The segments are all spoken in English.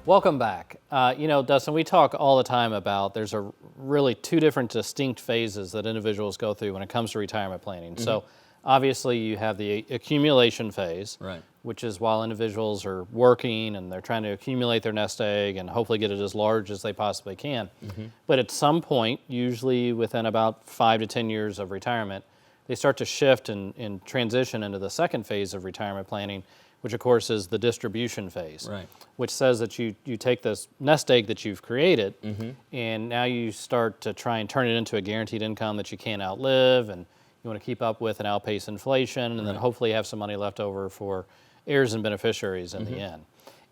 Welcome back. Dustin, we talk all the time about there's really two different distinct phases that individuals go through when it comes to retirement planning. Mm-hmm. So obviously you have the accumulation phase, right, which is while individuals are working and they're trying to accumulate their nest egg and hopefully get it as large as they possibly can. Mm-hmm. But at some point, usually within about 5 to 10 years of retirement, they start to shift and transition into the second phase of retirement planning, which of course is the distribution phase, right, which says that you take this nest egg that you've created, mm-hmm. and now you start to try and turn it into a guaranteed income that you can't outlive, and you want to keep up with and outpace inflation, and then hopefully have some money left over for heirs and beneficiaries in the end.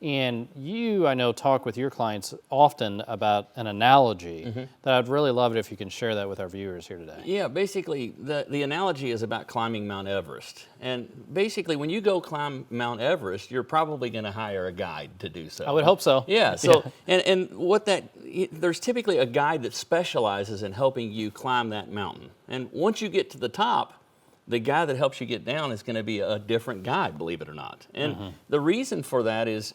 And you, I know, talk with your clients often about an analogy that I'd really love it if you can share that with our viewers here today. Yeah, basically the analogy is about climbing Mount Everest. And basically when you go climb Mount Everest, you're probably going to hire a guide to do so. I would hope so. Yeah, so and what there's typically a guide that specializes in helping you climb that mountain. And once you get to the top, the guy that helps you get down is going to be a different guide, believe it or not. And the reason for that is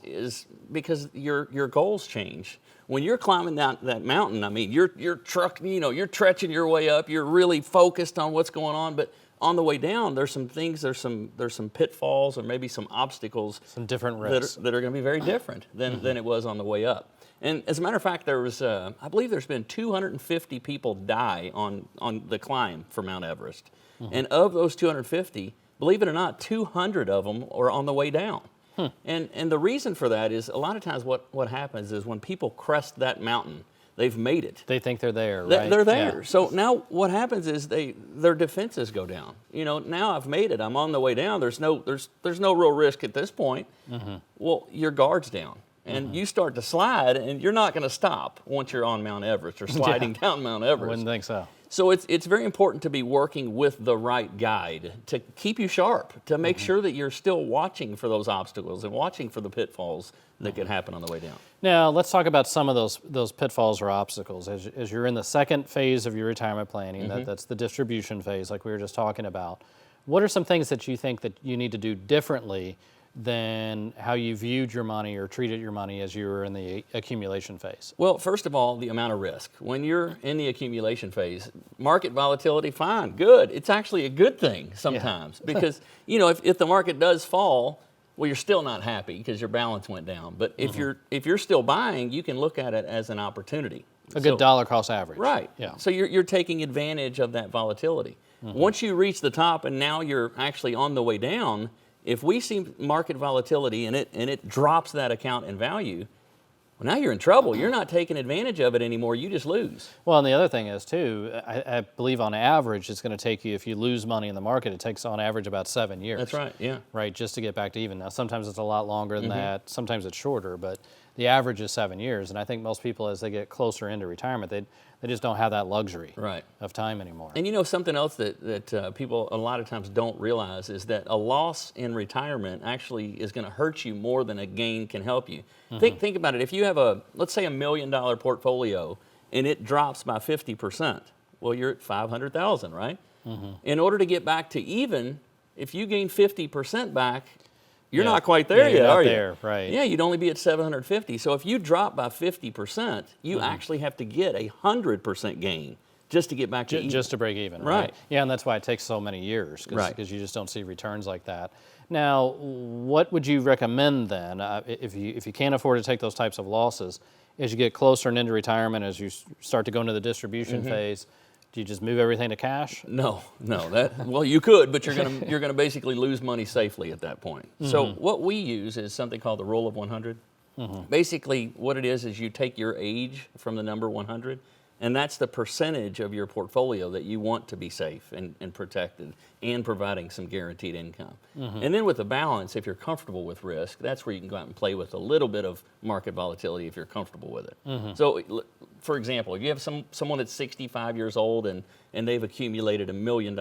because your goals change. When you're climbing down that mountain, I mean, you're trekking your way up. You're really focused on what's going on, but on the way down, there's some things, there's some pitfalls, or maybe some obstacles, some different risks that are going to be very different than it was on the way up. And as a matter of fact, there was I believe there's been 250 people die on the climb for Mount Everest. And of those 250, believe it or not, 200 of them are on the way down. And the reason for that is a lot of times what happens is when people crest that mountain, they've made it. They think they're there, right? They're there. Yeah. So now what happens is their defenses go down. Now I've made it. I'm on the way down. There's no real risk at this point. Well, your guard's down. And you start to slide, and you're not going to stop once you're on Mount Everest or sliding down Mount Everest. I wouldn't think so. So it's very important to be working with the right guide to keep you sharp, to make sure that you're still watching for those obstacles and watching for the pitfalls that could happen on the way down. Now, let's talk about some of those pitfalls or obstacles. As you're in the second phase of your retirement planning, that's the distribution phase like we were just talking about. What are some things that you think that you need to do differently than how you viewed your money or treated your money as you were in the accumulation phase? Well, first of all, the amount of risk. When you're in the accumulation phase, market volatility, fine, good. It's actually a good thing sometimes because, if the market does fall, well, you're still not happy because your balance went down. But if you're still buying, you can look at it as an opportunity. A good dollar cost average. Right. Yeah. So you're taking advantage of that volatility. Once you reach the top and now you're actually on the way down, if we see market volatility and it drops that account in value, well, now you're in trouble. You're not taking advantage of it anymore. You just lose. Well, and the other thing is, too, I believe on average it's going to take you, if you lose money in the market, it takes on average about 7 years. That's right, yeah. Right, just to get back to even. Now, sometimes it's a lot longer than that. Sometimes it's shorter, but the average is 7 years. And I think most people, as they get closer into retirement, they just don't have that luxury of time anymore. And something else that people a lot of times don't realize is that a loss in retirement actually is going to hurt you more than a gain can help you. Think about it. If you have let's say $1 million portfolio and it drops by 50%, well, you're at 500,000, right? In order to get back to even, if you gain 50% back, you're not quite there yet, are you? There, right. Yeah, you'd only be at 750. So if you drop by 50%, you actually have to get 100% gain just to get back to even. Just to break even, right? Yeah, and that's why it takes so many years, because you just don't see returns like that. Now, what would you recommend then, if you can't afford to take those types of losses, as you get closer and into retirement, as you start to go into the distribution phase? Do you just move everything to cash? No. Well, you could, but you're gonna basically lose money safely at that point. So what we use is something called the rule of 100. Basically, what it is you take your age from the number 100, and that's the percentage of your portfolio that you want to be safe and protected and providing some guaranteed income. And then with the balance, if you're comfortable with risk, that's where you can go out and play with a little bit of market volatility if you're comfortable with it. So, for example, if you have someone that's 65 years old and they've accumulated $1 million,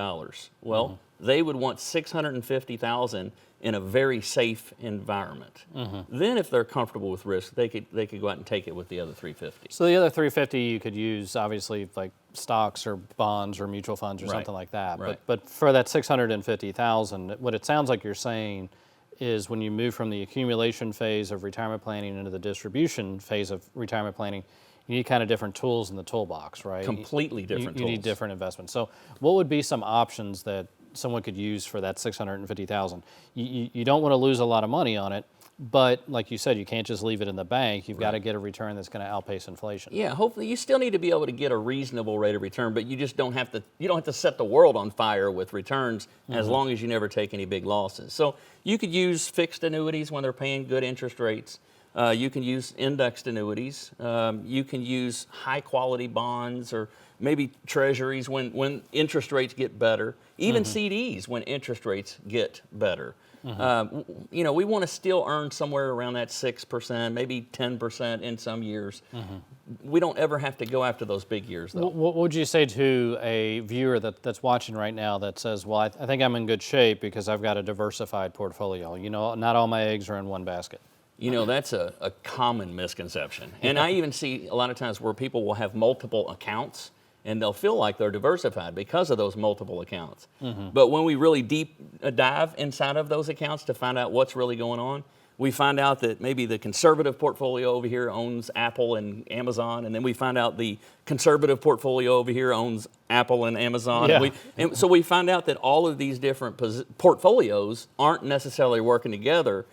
well, they would want 650,000 in a very safe environment. Then if they're comfortable with risk, they could go out and take it with the other 350. So the other 350 you could use, obviously, like stocks or bonds or mutual funds or something like that. But for that 650,000, what it sounds like you're saying is when you move from the accumulation phase of retirement planning into the distribution phase of retirement planning, you need kind of different tools in the toolbox, right? Completely different You need tools. different investments. So what would be some options that someone could use for that $650,000? You don't want to lose a lot of money on it, but like you said, you can't just leave it in the bank. You've got to get a return that's going to outpace inflation. Yeah, hopefully you still need to be able to get a reasonable rate of return, but you just don't have to set the world on fire with returns as long as you never take any big losses. So you could use fixed annuities when they're paying good interest rates. You can use indexed annuities. You can use high quality bonds or maybe treasuries when interest rates get better. Even CDs when interest rates get better. You know, we want to still earn somewhere around that 6%, maybe 10% in some years. We don't ever have to go after those big years, though. What would you say to a viewer that's watching right now that says, well, I think I'm in good shape because I've got a diversified portfolio. You know, not all my eggs are in one basket. You know, that's a common misconception. And I even see a lot of times where people will have multiple accounts and they'll feel like they're diversified because of those multiple accounts. But when we really deep dive inside of those accounts to find out what's really going on, we find out that maybe the conservative portfolio over here owns Apple and Amazon, and then we find out the conservative portfolio over here owns Apple and Amazon. Yeah. And so we find out that all of these different portfolios aren't necessarily working together.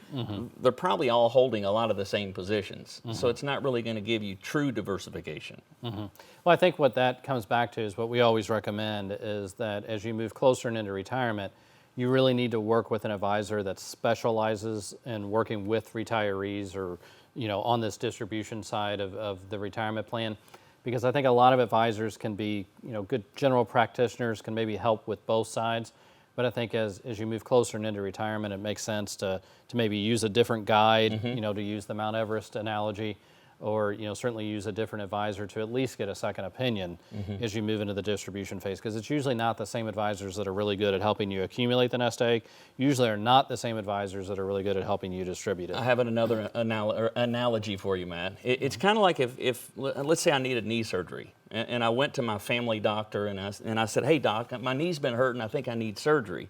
They're probably all holding a lot of the same positions. So it's not really going to give you true diversification. Well, I think what that comes back to is what we always recommend is that as you move closer and into retirement, you really need to work with an advisor that specializes in working with retirees or, you know, on this distribution side of the retirement plan. Because I think a lot of advisors can be, you know, good general practitioners, can maybe help with both sides. But I think as you move closer and into retirement, it makes sense to maybe use a different guide, you know, to use the Mount Everest analogy, or, you know, certainly use a different advisor to at least get a second opinion as you move into the distribution phase, because it's usually not the same advisors that are really good at helping you accumulate the nest egg. Usually are not the same advisors that are really good at helping you distribute it. I have another analogy for you, Matt. It's kind of like if let's say I needed knee surgery, and I went to my family doctor and I said, hey doc, my knee's been hurting, I think I need surgery.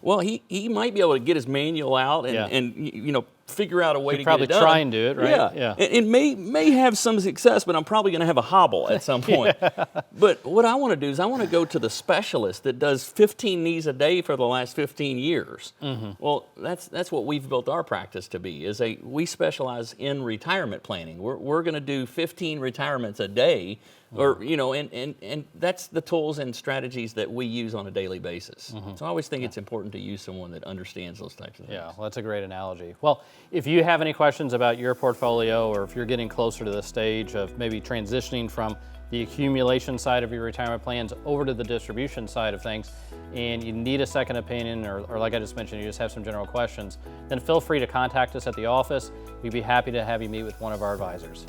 Well, he might be able to get his manual out and you know, figure out a way to get it done. Probably try and do it, right? Yeah. It may have some success, but I'm probably going to have a hobble at some point. But what I want to do is I want to go to the specialist that does 15 knees a day for the last 15 years. Well, that's what we've built our practice to be. We specialize in retirement planning. We're going to do 15 retirements a day, or you know, and that's the tools and strategies that we use on a daily basis. So I always think it's important to use someone that understands those types of things. Yeah, well, that's a great analogy. Well, if you have any questions about your portfolio, or if you're getting closer to the stage of maybe transitioning from the accumulation side of your retirement plans over to the distribution side of things, and you need a second opinion, or like I just mentioned, you just have some general questions, then feel free to contact us at the office. We'd be happy to have you meet with one of our advisors.